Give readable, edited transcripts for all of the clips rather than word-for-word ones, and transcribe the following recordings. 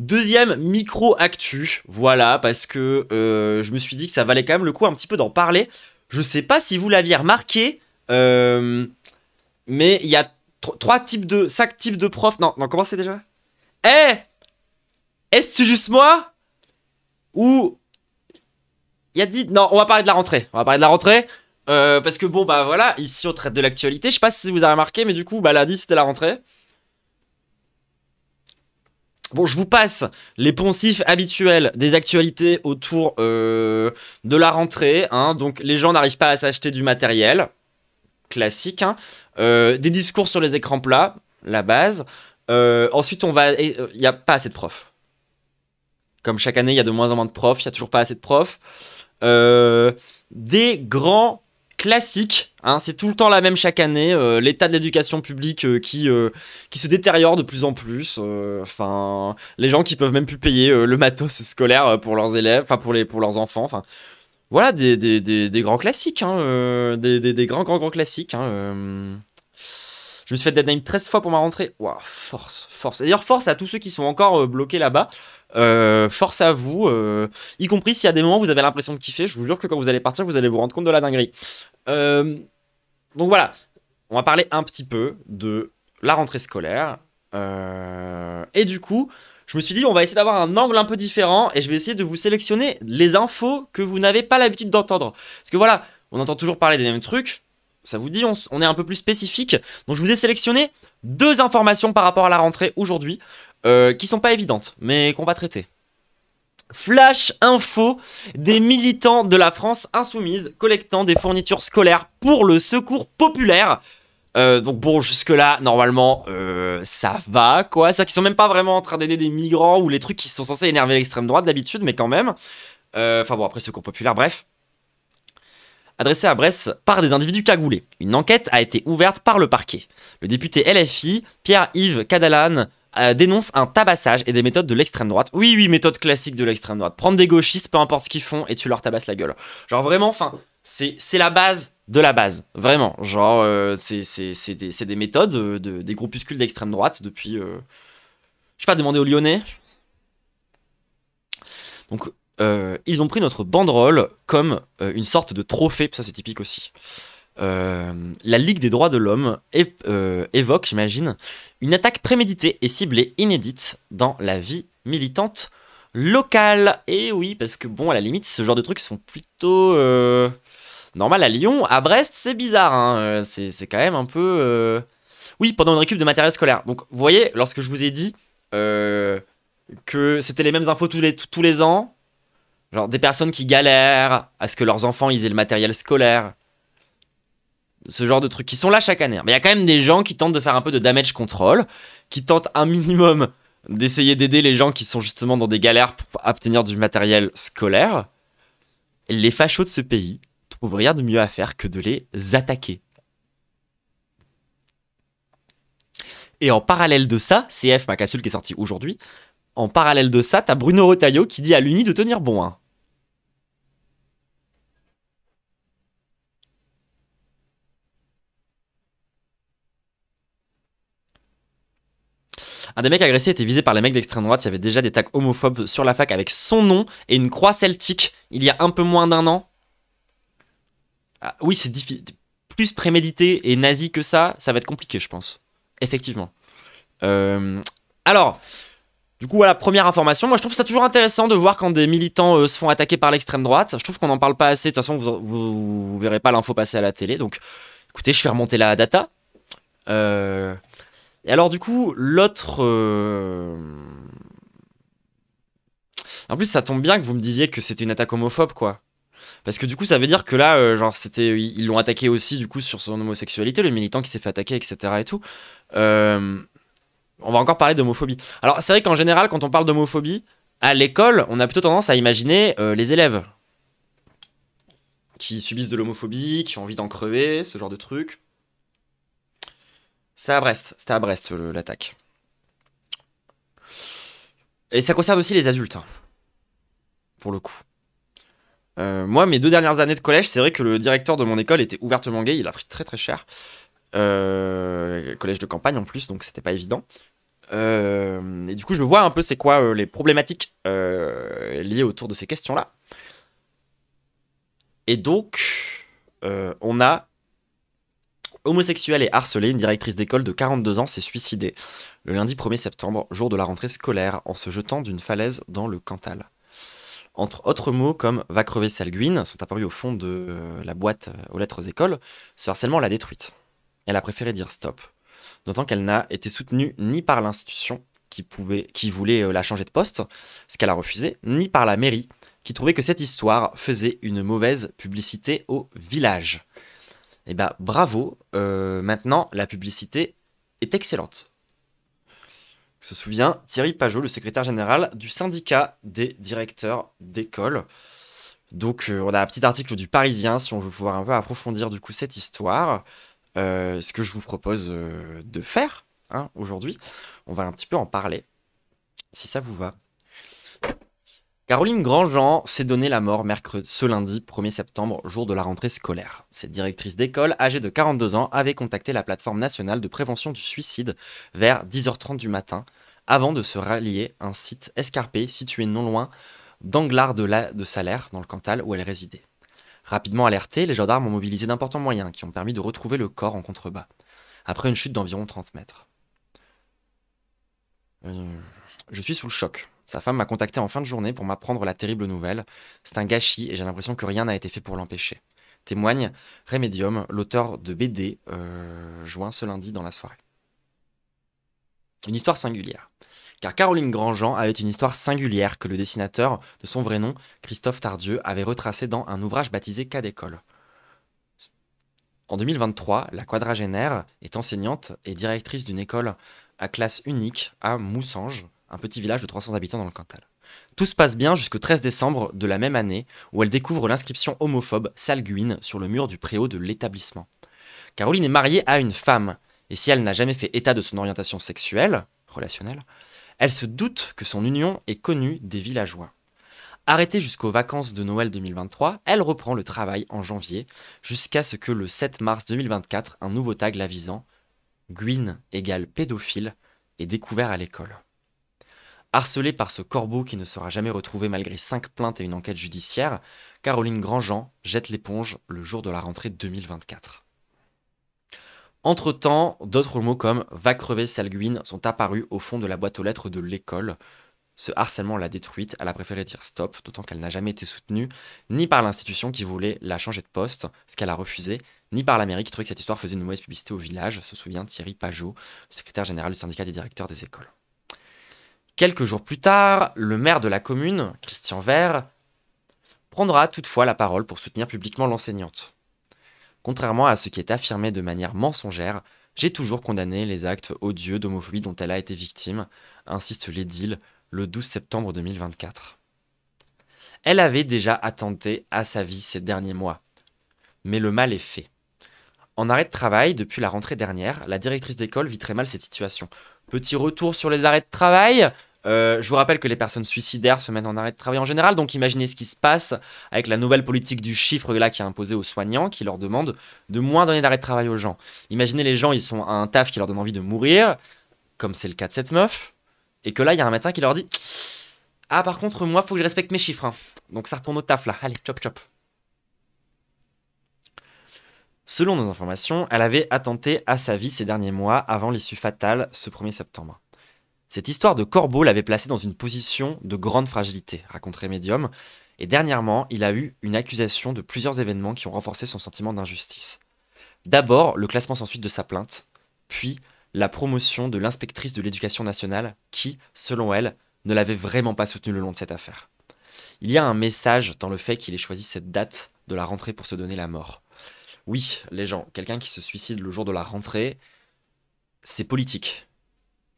Deuxième micro-actu, voilà, parce que je me suis dit que ça valait quand même le coup un petit peu d'en parler. Je sais pas si vous l'aviez remarqué, mais il y a cinq types de profs. Non, comment c'est déjà? Eh, est-ce que juste moi? Ou il y a dit... Non, on va parler de la rentrée. Parce que bon, bah voilà, ici on traite de l'actualité. Je sais pas si vous avez remarqué, mais du coup, bah lundi c'était la rentrée. Bon, je vous passe les poncifs habituels des actualités autour de la rentrée. Hein. Donc, les gens n'arrivent pas à s'acheter du matériel. Classique. Hein. Des discours sur les écrans plats. La base. Ensuite, il n'y a pas assez de profs. Comme chaque année, il y a de moins en moins de profs. Il n'y a toujours pas assez de profs. Des grands classiques, hein, c'est tout le temps la même chaque année, l'état de l'éducation publique qui se détériore de plus en plus, enfin, les gens qui peuvent même plus payer le matos scolaire pour leurs élèves, enfin pour leurs enfants, enfin, voilà des grands classiques, hein, des grands classiques, hein, Je me suis fait deadline 13 fois pour ma rentrée. Waouh, force. Et d'ailleurs, force à tous ceux qui sont encore bloqués là-bas. Force à vous. Y compris s'il y a des moments où vous avez l'impression de kiffer. Je vous jure que quand vous allez partir, vous allez vous rendre compte de la dinguerie. Donc voilà. On va parler un petit peu de la rentrée scolaire. Et du coup, je me suis dit, on va essayer d'avoir un angle un peu différent. Et je vais essayer de vous sélectionner les infos que vous n'avez pas l'habitude d'entendre. Parce que voilà, on entend toujours parler des mêmes trucs. Ça vous dit, on est un peu plus spécifique. Donc je vous ai sélectionné 2 informations par rapport à la rentrée aujourd'hui, qui sont pas évidentes, mais qu'on va traiter. Flash info des militants de la France insoumise collectant des fournitures scolaires pour le secours populaire. Donc bon, jusque-là, normalement, ça va, quoi. C'est-à-dire qu'ils sont même pas vraiment en train d'aider des migrants ou les trucs qui sont censés énerver l'extrême droite d'habitude, mais quand même. Enfin bon, après secours populaire, bref. Adressé à Brest par des individus cagoulés. Une enquête a été ouverte par le parquet. Le député LFI, Pierre-Yves Cadalan, dénonce un tabassage et des méthodes de l'extrême droite. Oui, méthode classique de l'extrême droite. Prendre des gauchistes, peu importe ce qu'ils font, et tu leur tabasses la gueule. Genre vraiment, enfin, c'est la base de la base. Vraiment. Genre, c'est des méthodes des groupuscules d'extrême droite depuis... Je sais pas, demander aux Lyonnais. Donc... ils ont pris notre banderole comme une sorte de trophée, ça c'est typique aussi. La Ligue des droits de l'homme évoque, j'imagine, une attaque préméditée et ciblée inédite dans la vie militante locale. Et oui, parce que bon, à la limite, ce genre de trucs sont plutôt normal à Lyon. À Brest, c'est bizarre, hein. C'est quand même un peu... Oui, pendant une récup de matériel scolaire. Donc, vous voyez, lorsque je vous ai dit que c'était les mêmes infos tous les ans, genre des personnes qui galèrent à ce que leurs enfants ils aient le matériel scolaire. Ce genre de trucs qui sont là chaque année. Mais il y a quand même des gens qui tentent de faire un peu de damage control, qui tentent un minimum d'essayer d'aider les gens qui sont justement dans des galères pour obtenir du matériel scolaire. Les fachos de ce pays trouvent rien de mieux à faire que de les attaquer. Et en parallèle de ça, CF, ma capsule qui est sortie aujourd'hui, en parallèle de ça, t'as Bruno Retailleau qui dit à l'Uni de tenir bon. Hein. Un des mecs agressés était visé par les mecs d'extrême droite. Il y avait déjà des tags homophobes sur la fac avec son nom et une croix celtique il y a un peu moins d'1 an. Ah, oui, c'est plus prémédité et nazi que ça va être compliqué, je pense. Effectivement. Alors, du coup, voilà, première information. Moi, je trouve ça toujours intéressant de voir quand des militants se font attaquer par l'extrême droite. Je trouve qu'on n'en parle pas assez. De toute façon, vous verrez pas l'info passer à la télé. Donc, écoutez, je fais remonter la data. Et alors, du coup, l'autre... En plus, ça tombe bien que vous me disiez que c'était une attaque homophobe, quoi. Parce que du coup, ça veut dire que là, genre, ils l'ont attaqué aussi, du coup, sur son homosexualité, le militant qui s'est fait attaquer, etc. et tout. On va encore parler d'homophobie. Alors, c'est vrai qu'en général, quand on parle d'homophobie, à l'école, on a plutôt tendance à imaginer les élèves qui subissent de l'homophobie, qui ont envie d'en crever, ce genre de truc. C'était à Brest, l'attaque. Et ça concerne aussi les adultes, hein, pour le coup. Moi, mes 2 dernières années de collège, c'est vrai que le directeur de mon école était ouvertement gay, il a pris très très cher. Collège de campagne en plus, donc c'était pas évident. Et du coup, je vois un peu c'est quoi les problématiques liées autour de ces questions-là. Et donc, on a homosexuelle et harcelée, une directrice d'école de 42 ans s'est suicidée le lundi 1er septembre, jour de la rentrée scolaire, en se jetant d'une falaise dans le Cantal. Entre autres mots comme va crever Salguine sont apparus au fond de la boîte aux lettres écoles, ce harcèlement l'a détruite. Elle a préféré dire stop, d'autant qu'elle n'a été soutenue ni par l'institution qui voulait la changer de poste, ce qu'elle a refusé, ni par la mairie, qui trouvait que cette histoire faisait une mauvaise publicité au village. Et bah bravo, maintenant la publicité est excellente. Se souvient Thierry Pajot, le secrétaire général du syndicat des directeurs d'école. Donc on a un petit article du Parisien si on veut pouvoir un peu approfondir du coup cette histoire. Ce que je vous propose de faire hein, aujourd'hui, on va un petit peu en parler, si ça vous va. Caroline Grandjean s'est donné la mort ce lundi 1er septembre, jour de la rentrée scolaire. Cette directrice d'école, âgée de 42 ans, avait contacté la plateforme nationale de prévention du suicide vers 10h30 du matin, avant de se rallier à un site escarpé situé non loin d'Anglars de Salaire, dans le Cantal, où elle résidait. Rapidement alertés, les gendarmes ont mobilisé d'importants moyens qui ont permis de retrouver le corps en contrebas, après une chute d'environ 30 mètres. Je suis sous le choc. Sa femme m'a contacté en fin de journée pour m'apprendre la terrible nouvelle. C'est un gâchis et j'ai l'impression que rien n'a été fait pour l'empêcher. Témoigne Remedium, l'auteur de BD, joint ce lundi dans la soirée. Une histoire singulière. Car Caroline Grandjean avait une histoire singulière que le dessinateur de son vrai nom, Christophe Tardieu, avait retracée dans un ouvrage baptisé Cas d'école. En 2023, la quadragénaire est enseignante et directrice d'une école à classe unique à Moussange, un petit village de 300 habitants dans le Cantal. Tout se passe bien jusqu'au 13 décembre de la même année, où elle découvre l'inscription homophobe Salguine sur le mur du préau de l'établissement. Caroline est mariée à une femme, et si elle n'a jamais fait état de son orientation sexuelle, relationnelle, elle se doute que son union est connue des villageois. Arrêtée jusqu'aux vacances de Noël 2023, elle reprend le travail en janvier, jusqu'à ce que le 7 mars 2024, un nouveau tag l'avisant « Gwyn égale pédophile » est découvert à l'école. Harcelée par ce corbeau qui ne sera jamais retrouvé malgré 5 plaintes et une enquête judiciaire, Caroline Grandjean jette l'éponge le jour de la rentrée 2024. Entre-temps, d'autres mots comme « va crever Salguine » sont apparus au fond de la boîte aux lettres de l'école. Ce harcèlement l'a détruite, elle a préféré dire stop, d'autant qu'elle n'a jamais été soutenue, ni par l'institution qui voulait la changer de poste, ce qu'elle a refusé, ni par la mairie qui trouvait que cette histoire faisait une mauvaise publicité au village, se souvient Thierry Pajot, secrétaire général du syndicat des directeurs des écoles. Quelques jours plus tard, le maire de la commune, Christian Vert, prendra toutefois la parole pour soutenir publiquement l'enseignante. Contrairement à ce qui est affirmé de manière mensongère, j'ai toujours condamné les actes odieux d'homophobie dont elle a été victime, insiste l'édile, le 12 septembre 2024. Elle avait déjà attenté à sa vie ces derniers mois. Mais le mal est fait. En arrêt de travail, depuis la rentrée dernière, la directrice d'école vit très mal cette situation. Petit retour sur les arrêts de travail. Je vous rappelle que les personnes suicidaires se mettent en arrêt de travail en général, donc imaginez ce qui se passe avec la nouvelle politique du chiffre là qui est imposée aux soignants, qui leur demande de moins donner d'arrêt de travail aux gens. Imaginez les gens, ils sont à un taf qui leur donne envie de mourir, comme c'est le cas de cette meuf, et que là, il y a un médecin qui leur dit « Ah, par contre, moi, faut que je respecte mes chiffres. Hein. Donc ça retourne au taf, là. Allez, chop, chop. » Selon nos informations, elle avait attenté à sa vie ces derniers mois avant l'issue fatale ce 1er septembre. Cette histoire de corbeau l'avait placée dans une position de grande fragilité, raconte Remedium, et dernièrement, il a eu une accusation de plusieurs événements qui ont renforcé son sentiment d'injustice. D'abord, le classement sans suite de sa plainte, puis la promotion de l'inspectrice de l'éducation nationale qui, selon elle, ne l'avait vraiment pas soutenu le long de cette affaire. Il y a un message dans le fait qu'il ait choisi cette date de la rentrée pour se donner la mort. Oui, les gens, quelqu'un qui se suicide le jour de la rentrée, c'est politique.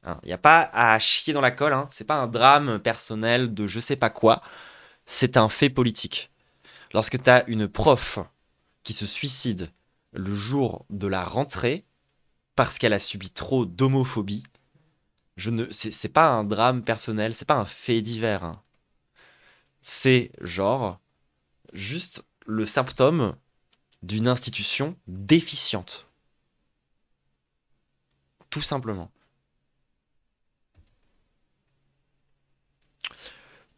Il n'y a pas à chier dans la colle, c'est pas un drame personnel de je sais pas quoi, c'est un fait politique. Lorsque tu as une prof qui se suicide le jour de la rentrée, parce qu'elle a subi trop d'homophobie, c'est pas un drame personnel, c'est pas un fait divers. C'est genre juste le symptôme d'une institution déficiente. Tout simplement.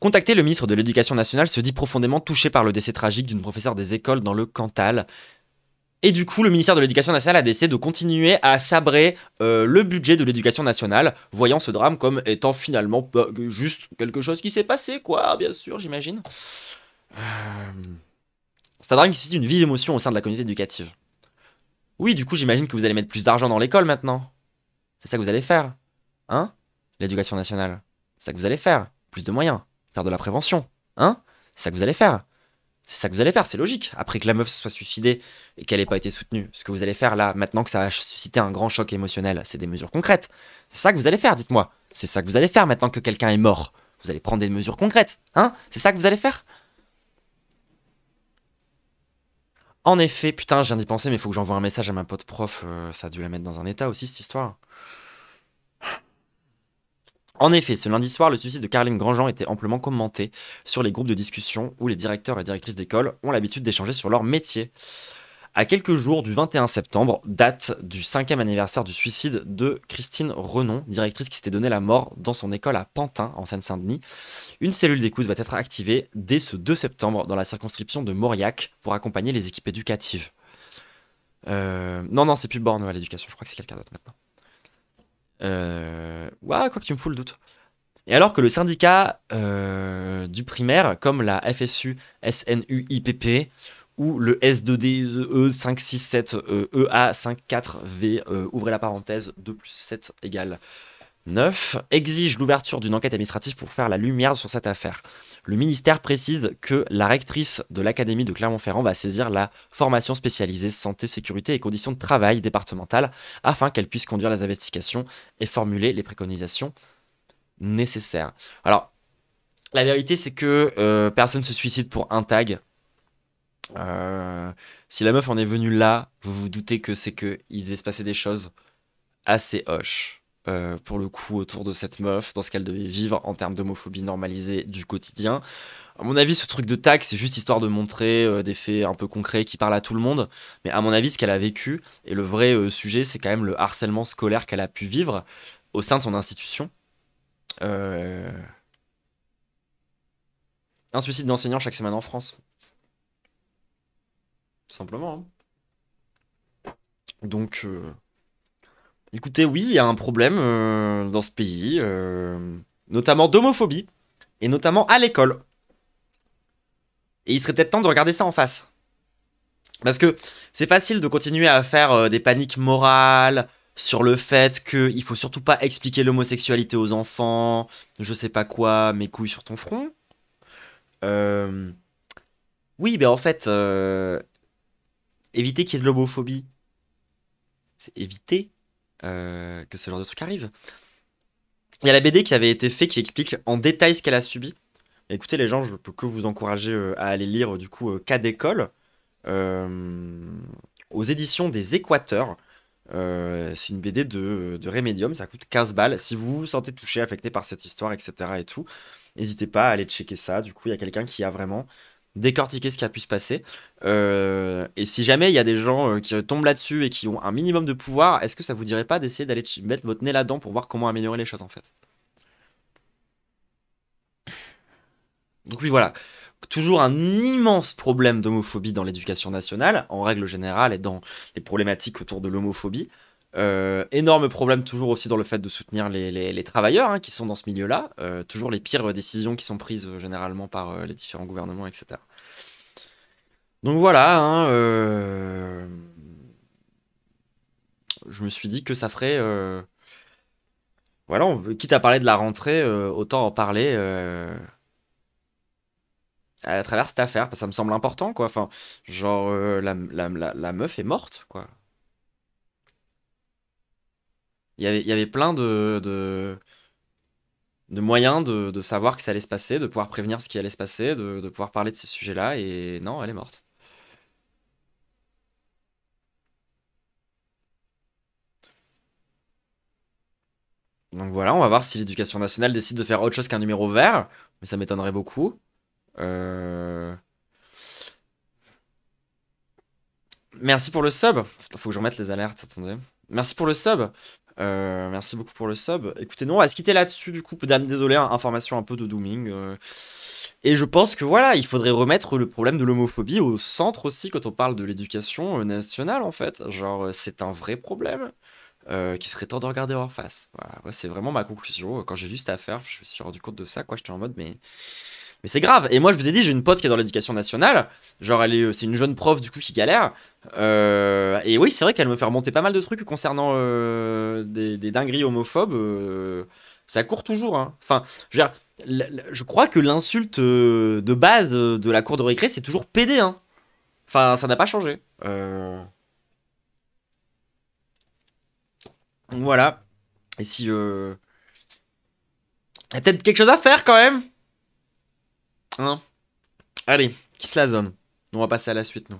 Contacté, le ministre de l'Éducation nationale se dit profondément touché par le décès tragique d'une professeure des écoles dans le Cantal. Et du coup, le ministère de l'Éducation nationale a décidé de continuer à sabrer le budget de l'Éducation nationale, voyant ce drame comme étant finalement juste quelque chose qui s'est passé, quoi, bien sûr, j'imagine. C'est un drame qui suscite une vive émotion au sein de la communauté éducative. Oui, du coup, j'imagine que vous allez mettre plus d'argent dans l'école maintenant. C'est ça que vous allez faire. Hein? L'éducation nationale. C'est ça que vous allez faire. Plus de moyens. Faire de la prévention. Hein? C'est ça que vous allez faire. C'est ça que vous allez faire, c'est logique. Après que la meuf se soit suicidée et qu'elle n'ait pas été soutenue, ce que vous allez faire là, maintenant que ça a suscité un grand choc émotionnel, c'est des mesures concrètes. C'est ça que vous allez faire, dites-moi. C'est ça que vous allez faire maintenant que quelqu'un est mort. Vous allez prendre des mesures concrètes. Hein? C'est ça que vous allez faire? En effet, putain, je viens d'y penser, mais il faut que j'envoie un message à ma pote prof. Ça a dû la mettre dans un état aussi, cette histoire. En effet, ce lundi soir, le suicide de Caroline Grandjean était amplement commenté sur les groupes de discussion où les directeurs et directrices d'école ont l'habitude d'échanger sur leur métier. À quelques jours du 21 septembre, date du 5e anniversaire du suicide de Christine Renon, directrice qui s'était donné la mort dans son école à Pantin, en Seine-Saint-Denis, une cellule d'écoute va être activée dès ce 2 septembre dans la circonscription de Mauriac pour accompagner les équipes éducatives. Non, c'est plus Borne à l'éducation, je crois que c'est quelqu'un d'autre maintenant. Ouais, quoi que tu me fous le doute. Et alors que le syndicat du primaire, comme la FSU, SNUIPP, ou le S2D, E567, EA54V, ouvrez la parenthèse, 2 plus 7 égale 9, exige l'ouverture d'une enquête administrative pour faire la lumière sur cette affaire. Le ministère précise que la rectrice de l'académie de Clermont-Ferrand va saisir la formation spécialisée santé, sécurité et conditions de travail départementale afin qu'elle puisse conduire les investigations et formuler les préconisations nécessaires. Alors, la vérité c'est que personne se suicide pour un tag. Si la meuf en est venue là, vous vous doutez que c'est que il devait se passer des choses assez hoches. Pour le coup, autour de cette meuf, dans ce qu'elle devait vivre en termes d'homophobie normalisée du quotidien. À mon avis, ce truc de tag, c'est juste histoire de montrer des faits un peu concrets qui parlent à tout le monde. Mais à mon avis, ce qu'elle a vécu, et le vrai sujet, c'est quand même le harcèlement scolaire qu'elle a pu vivre au sein de son institution. Un suicide d'enseignant chaque semaine en France. Tout simplement. Hein. Donc... Écoutez, oui, il y a un problème dans ce pays, notamment d'homophobie, et notamment à l'école. Et il serait peut-être temps de regarder ça en face. Parce que c'est facile de continuer à faire des paniques morales sur le fait qu'il faut surtout pas expliquer l'homosexualité aux enfants, je sais pas quoi, mes couilles sur ton front. Oui, mais en fait, éviter qu'il y ait de l'homophobie, c'est éviter que ce genre de truc arrive. Il y a la BD qui avait été fait qui explique en détail ce qu'elle a subi. Écoutez les gens, je peux que vous encourager à aller lire du coup Cas d'école aux éditions des Équateurs. C'est une BD de Remedium, ça coûte 15 balles. Si vous vous sentez touché, affecté par cette histoire, etc. et tout, n'hésitez pas à aller checker ça. Du coup, il y a quelqu'un qui a vraiment décortiqué ce qui a pu se passer. Et si jamais il y a des gens qui tombent là-dessus et qui ont un minimum de pouvoir, est-ce que ça vous dirait pas d'essayer d'aller mettre votre nez là-dedans pour voir comment améliorer les choses en fait? Donc oui, voilà. Toujours un immense problème d'homophobie dans l'éducation nationale, en règle générale, et dans les problématiques autour de l'homophobie. Énorme problème toujours aussi dans le fait de soutenir les travailleurs hein, qui sont dans ce milieu-là. Toujours les pires décisions qui sont prises généralement par les différents gouvernements, etc. Donc voilà, hein, je me suis dit que ça ferait... Voilà, quitte à parler de la rentrée, autant en parler à travers cette affaire, parce que ça me semble important, quoi. Enfin, genre, la meuf est morte, quoi. Il y avait plein de moyens de savoir que ça allait se passer, de pouvoir prévenir ce qui allait se passer, de pouvoir parler de ces sujets-là, et non, elle est morte. Donc voilà, on va voir si l'éducation nationale décide de faire autre chose qu'un numéro vert, mais ça m'étonnerait beaucoup. Euh... Merci pour le sub. Putain, faut que je remette les alertes, attendez. Merci pour le sub. Merci beaucoup pour le sub. Écoutez, non, on va se quitter là-dessus, du coup. Désolé, hein, information un peu de dooming. Et je pense que voilà, il faudrait remettre le problème de l'homophobie au centre aussi quand on parle de l'éducation nationale, en fait. Genre, c'est un vrai problème qui serait temps de regarder en face. Voilà, ouais, c'est vraiment ma conclusion. Quand j'ai lu cette affaire, je me suis rendu compte de ça, quoi. J'étais en mode, mais c'est grave. Et moi, je vous ai dit, j'ai une pote qui est dans l'éducation nationale. Genre, c'est une jeune prof, du coup, qui galère. Et oui, c'est vrai qu'elle me fait remonter pas mal de trucs concernant des dingueries homophobes. Ça court toujours, hein. Enfin, je veux dire, je crois que l'insulte de base de la cour de récré, c'est toujours PD, hein. Enfin, ça n'a pas changé. Donc voilà. Et si... y a peut-être quelque chose à faire, quand même. Hein. Allez, qui se la zone. On va passer à la suite, nous.